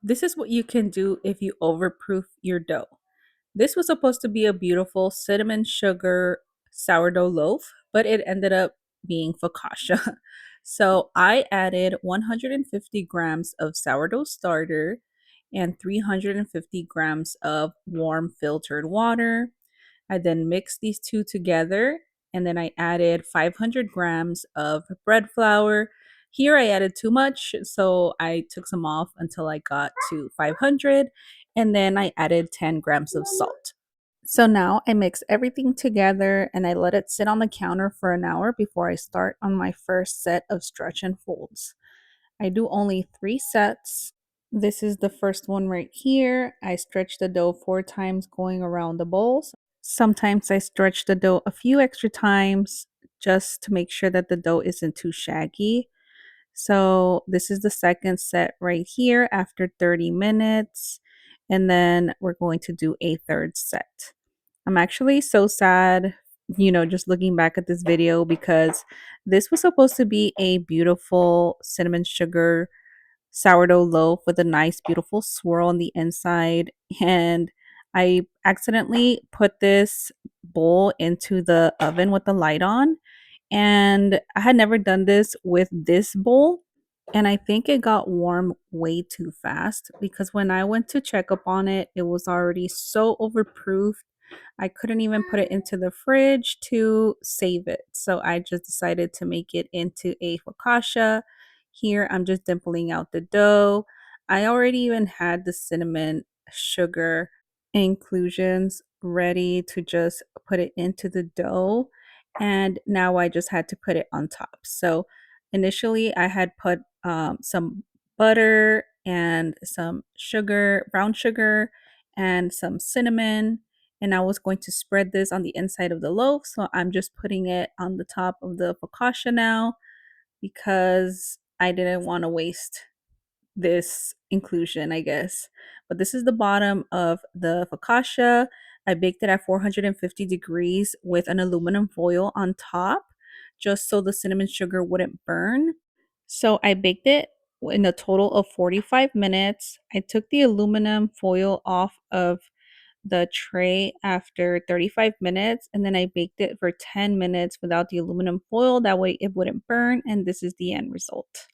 This is what you can do if you overproof your dough. This was supposed to be a beautiful cinnamon sugar sourdough loaf, but it ended up being focaccia. So I added 150 grams of sourdough starter and 350 grams of warm filtered water. I then mixed these two together and then I added 500 grams of bread flour. Here I added too much, so I took some off until I got to 500, and then I added 10 grams of salt. So now I mix everything together and I let it sit on the counter for an hour before I start on my first set of stretch and folds. I do only 3 sets. This is the first one right here. I stretch the dough 4 times going around the bowls. Sometimes I stretch the dough a few extra times just to make sure that the dough isn't too shaggy. So this is the second set right here after 30 minutes. And then we're going to do a third set. I'm actually so sad, just looking back at this video because this was supposed to be a beautiful cinnamon sugar sourdough loaf with a nice, beautiful swirl on the inside. And I accidentally put this bowl into the oven with the light on. And I had never done this with this bowl. And I think it got warm way too fast because when I went to check up on it, it was already so overproofed. I couldn't even put it into the fridge to save it. So I just decided to make it into a focaccia. Here I'm just dimpling out the dough. I already even had the cinnamon sugar inclusions ready to just put it into the dough. And now I just had to put it on top. So initially I had put some butter and some sugar, brown sugar, and some cinnamon. And I was going to spread this on the inside of the loaf. So I'm just putting it on the top of the focaccia now because I didn't want to waste this inclusion, I guess. But this is the bottom of the focaccia. I baked it at 450 degrees with an aluminum foil on top just so the cinnamon sugar wouldn't burn. So I baked it in a total of 45 minutes. I took the aluminum foil off of the tray after 35 minutes and then I baked it for 10 minutes without the aluminum foil. That way it wouldn't burn, and this is the end result.